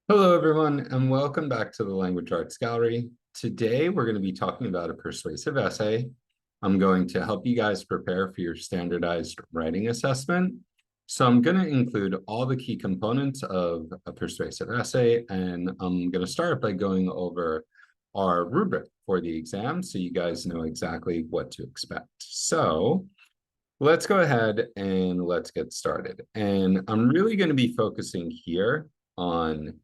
Hello, everyone, and welcome back to the Language Arts Gallery. Today, we're going to be talking about a persuasive essay. I'm going to help you guys prepare for your standardized writing assessment. So I'm going to include all the key components of a persuasive essay, and I'm going to start by going over our rubric for the exam so you guys know exactly what to expect. So let's go ahead and let's get started. And I'm really going to be focusing here on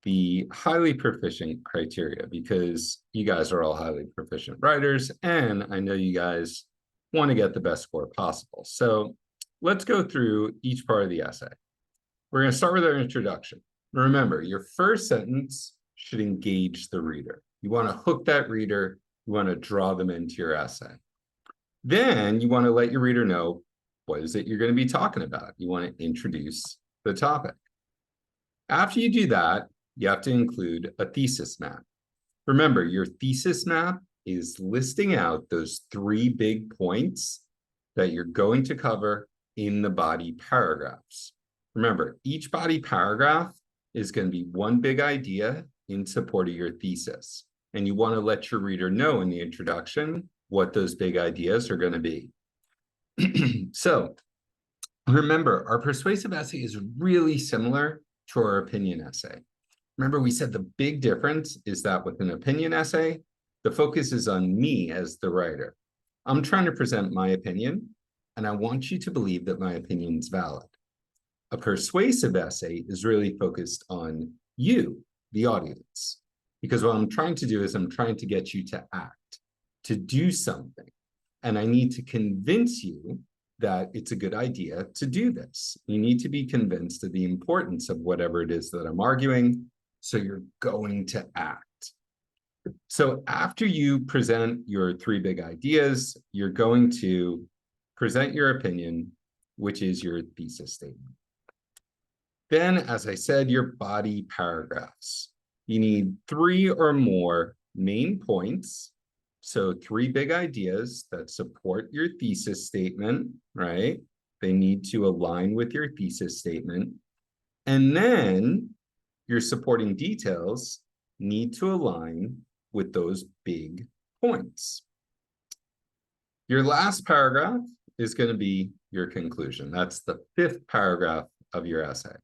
the highly proficient criteria because you guys are all highly proficient writers, and I know you guys want to get the best score possible. So let's go through each part of the essay. We're going to start with our introduction. Remember, your first sentence should engage the reader. You want to hook that reader. You want to draw them into your essay. Then you want to let your reader know what is it you're going to be talking about. You want to introduce the topic. After you do that, you have to include a thesis map. Remember, your thesis map is listing out those 3 big points that you're going to cover in the body paragraphs. Remember, each body paragraph is going to be one big idea in support of your thesis. And you want to let your reader know in the introduction what those big ideas are going to be. So remember, our persuasive essay is really similar to our opinion essay. Remember, we said the big difference is that with an opinion essay, the focus is on me as the writer. I'm trying to present my opinion, and I want you to believe that my opinion is valid. A persuasive essay is really focused on you, the audience, because what I'm trying to do is I'm trying to get you to act, to do something, and I need to convince you that it's a good idea to do this. You need to be convinced of the importance of whatever it is that I'm arguing, so you're going to act. So after you present your 3 big ideas, you're going to present your opinion, which is your thesis statement. Then, as I said, your body paragraphs. You need 3 or more main points. So 3 big ideas that support your thesis statement, right? They need to align with your thesis statement. And then your supporting details need to align with those big points. Your last paragraph is going to be your conclusion. That's the 5th paragraph of your essay.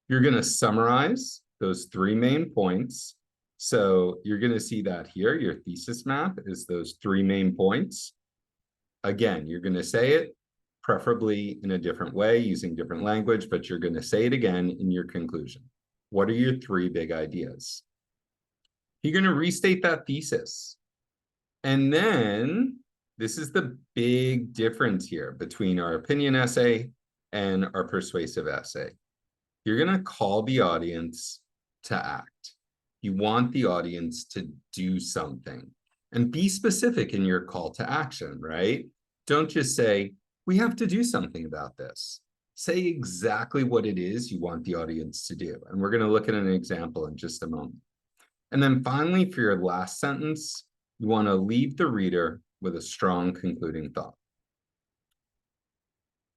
You're going to summarize those 3 main points. So you're going to see that here. Your thesis map is those 3 main points. Again, you're going to say it, preferably in a different way, using different language, but you're going to say it again in your conclusion. What are your 3 big ideas? You're going to restate that thesis. And then this is the big difference here between our opinion essay and our persuasive essay. You're going to call the audience to act. You want the audience to do something. And be specific in your call to action, right? Don't just say, we have to do something about this. Say exactly what it is you want the audience to do. And we're going to look at an example in just a moment. And then finally, for your last sentence, you want to leave the reader with a strong concluding thought.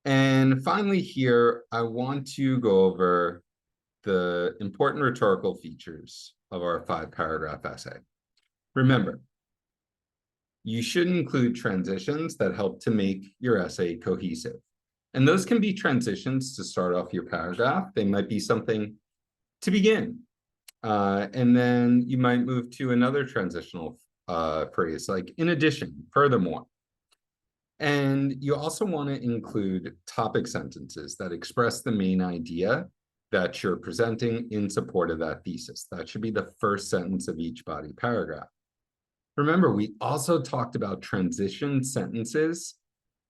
And finally here, I want to go over the important rhetorical features of our 5-paragraph essay. Remember, you should include transitions that help to make your essay cohesive. And those can be transitions to start off your paragraph. They might be something to begin. And then you might move to another transitional phrase, like in addition, furthermore. And you also want to include topic sentences that express the main idea that you're presenting in support of that thesis. That should be the first sentence of each body paragraph. Remember, we also talked about transition sentences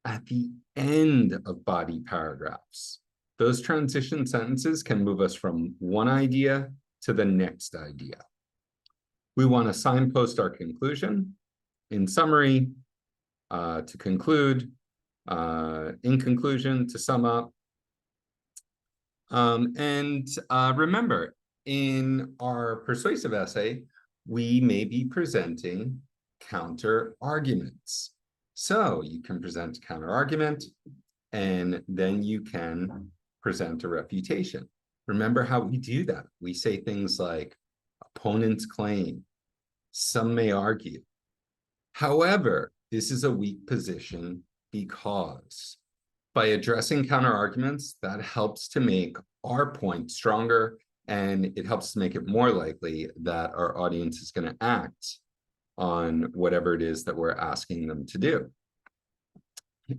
at the end of body paragraphs. Those transition sentences can move us from one idea to the next idea. We want to signpost our conclusion. In summary, to conclude, in conclusion, to sum up. Remember, in our persuasive essay, we may be presenting counter arguments. So you can present a counter argument, and then you can present a refutation. Remember how we do that. We say things like opponents claim, some may argue. However, this is a weak position because by addressing counter arguments, that helps to make our point stronger, and it helps to make it more likely that our audience is going to act on whatever it is that we're asking them to do.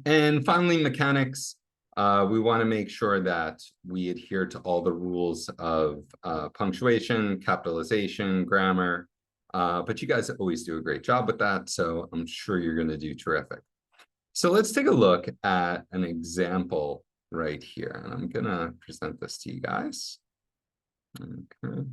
And finally, mechanics. We want to make sure that we adhere to all the rules of punctuation, capitalization, grammar. But you guys always do a great job with that, so I'm sure you're going to do terrific. So let's take a look at an example right here. And I'm going to present this to you guys. Okay.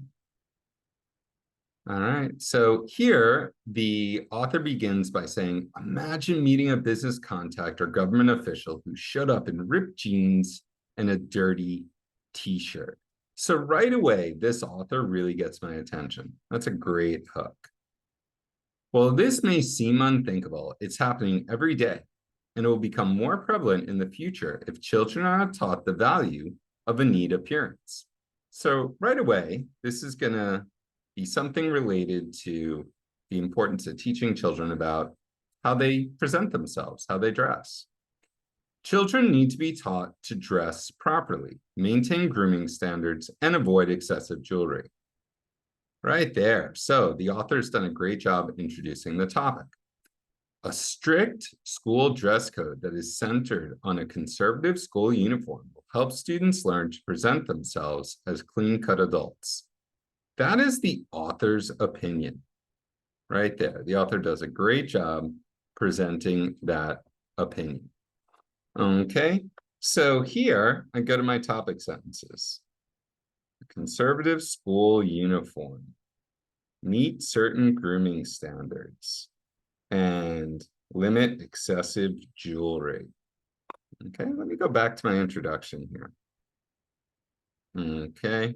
All right, so here the author begins by saying, imagine meeting a business contact or government official who showed up in ripped jeans and a dirty t-shirt. So right away, this author really gets my attention. That's a great hook. Well, this may seem unthinkable. It's happening every day, and it will become more prevalent in the future if children are not taught the value of a neat appearance. So right away, this is going to be something related to the importance of teaching children about how they present themselves, how they dress. Children need to be taught to dress properly, maintain grooming standards, and avoid excessive jewelry. Right there. So the author's done a great job introducing the topic. A strict school dress code that is centered on a conservative school uniform will help students learn to present themselves as clean-cut adults. That is the author's opinion right there. The author does a great job presenting that opinion. Okay, so here I go to my topic sentences. Conservative school uniform, meet certain grooming standards, and limit excessive jewelry. Okay, let me go back to my introduction here. Okay.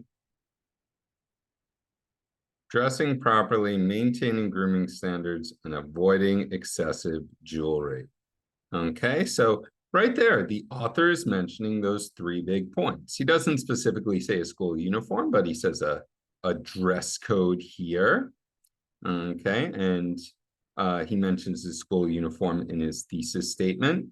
Dressing properly, maintaining grooming standards, and avoiding excessive jewelry. Okay, so right there, the author is mentioning those three big points. He doesn't specifically say a school uniform, but he says a dress code here. Okay, and he mentions the school uniform in his thesis statement.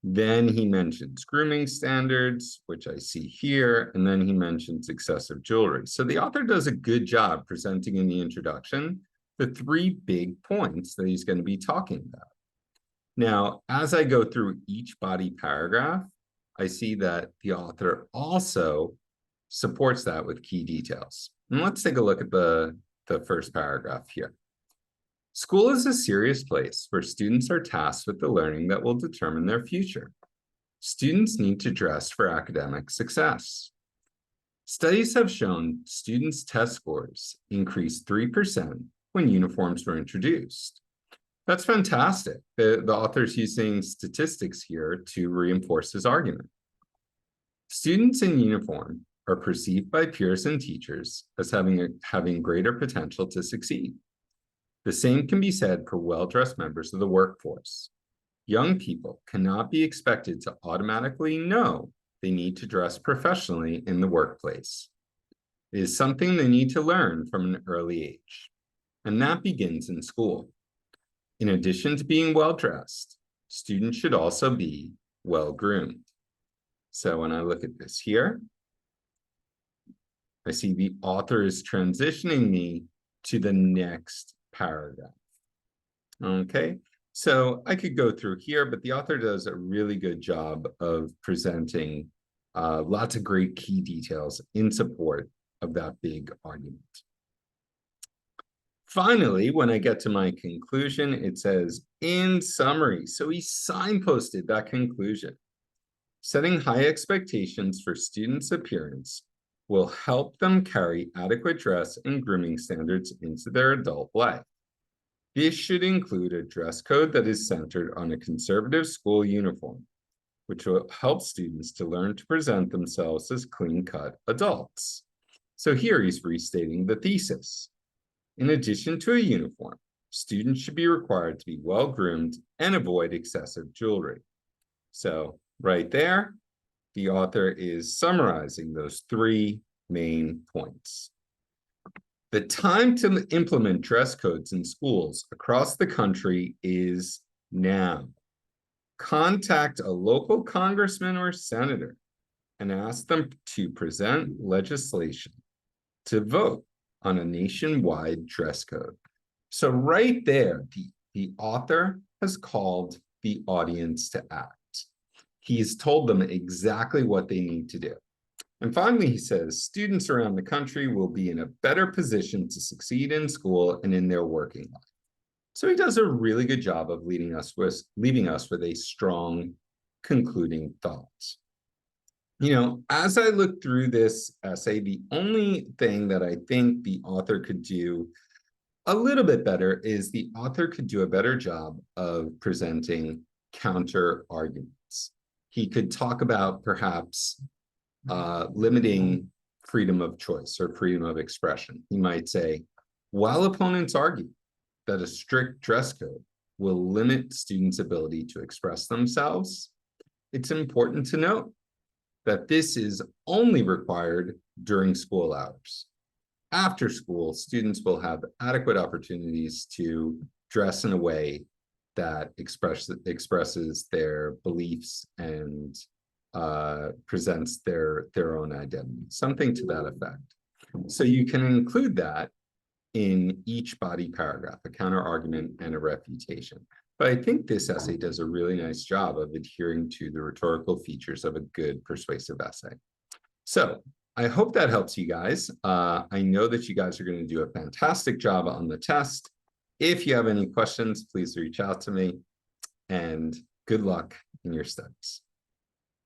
Then he mentions grooming standards, which I see here, and then he mentions excessive jewelry. So the author does a good job presenting in the introduction the three big points that he's going to be talking about. Now, as I go through each body paragraph, I see that the author also supports that with key details. And let's take a look at the first paragraph here. School is a serious place where students are tasked with the learning that will determine their future. Students need to dress for academic success. Studies have shown students' test scores increased 3% when uniforms were introduced. That's fantastic. The author's using statistics here to reinforce his argument. Students in uniform are perceived by peers and teachers as having greater potential to succeed. The same can be said for well-dressed members of the workforce. Young people cannot be expected to automatically know they need to dress professionally in the workplace. It is something they need to learn from an early age, and that begins in school. In addition to being well-dressed, students should also be well-groomed. So when I look at this here, I see the author is transitioning me to the next paragraph. Okay, so I could go through here, but the author does a really good job of presenting lots of great key details in support of that big argument. Finally, when I get to my conclusion, it says, in summary. So he signposted that conclusion. Setting high expectations for students' appearance will help them carry adequate dress and grooming standards into their adult life. This should include a dress code that is centered on a conservative school uniform, which will help students to learn to present themselves as clean-cut adults. So here he's restating the thesis. In addition to a uniform, students should be required to be well-groomed and avoid excessive jewelry. So right there, the author is summarizing those three main points. The time to implement dress codes in schools across the country is now. Contact a local congressman or senator and ask them to present legislation to vote on a nationwide dress code. So right there, the author has called the audience to act. He's told them exactly what they need to do. And finally, he says, students around the country will be in a better position to succeed in school and in their working life. So he does a really good job of leaving us with a strong concluding thought. You know, as I look through this essay, the only thing that I think the author could do a little bit better is the author could do a better job of presenting counter arguments. He could talk about perhaps limiting freedom of choice or freedom of expression. He might say, while opponents argue that a strict dress code will limit students' ability to express themselves, it's important to note that this is only required during school hours. After school, students will have adequate opportunities to dress in a way that expresses their beliefs and presents their own identity, something to that effect. So you can include that in each body paragraph, a counter argument and a refutation. But I think this essay does a really nice job of adhering to the rhetorical features of a good persuasive essay. So I hope that helps you guys. I know that you guys are going to do a fantastic job on the test. If you have any questions, please reach out to me, and good luck in your studies.